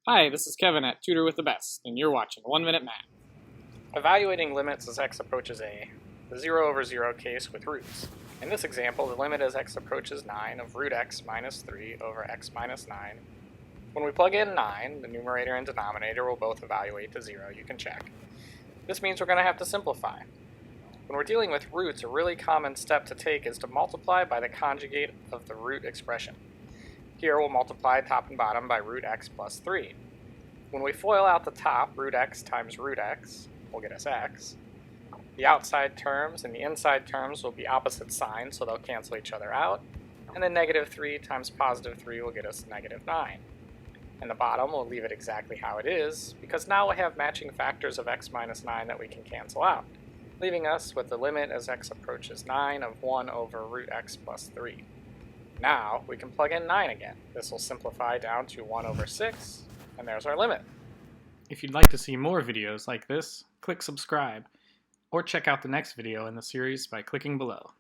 Hi, this is Kevin at Tutor with the Best, and you're watching 1 Minute Math. Evaluating limits as x approaches a, the 0 over 0 case with roots. In this example, the limit as x approaches 9 of root x minus 3 over x minus 9. When we plug in 9, the numerator and denominator will both evaluate to 0. You can check. This means we're going to have to simplify. When we're dealing with roots, a really common step to take is to multiply by the conjugate of the root expression. Here we'll multiply top and bottom by root x plus 3. When we FOIL out the top, root x times root x will get us x. The outside terms and the inside terms will be opposite signs, so they'll cancel each other out. And then negative 3 times positive 3 will get us negative 9. And the bottom will leave it exactly how it is, because now we have matching factors of x minus 9 that we can cancel out, leaving us with the limit as x approaches 9 of 1 over root x plus 3. Now we can plug in 9 again. This will simplify down to 1 over 6, and there's our limit. If you'd like to see more videos like this, click subscribe, or check out the next video in the series by clicking below.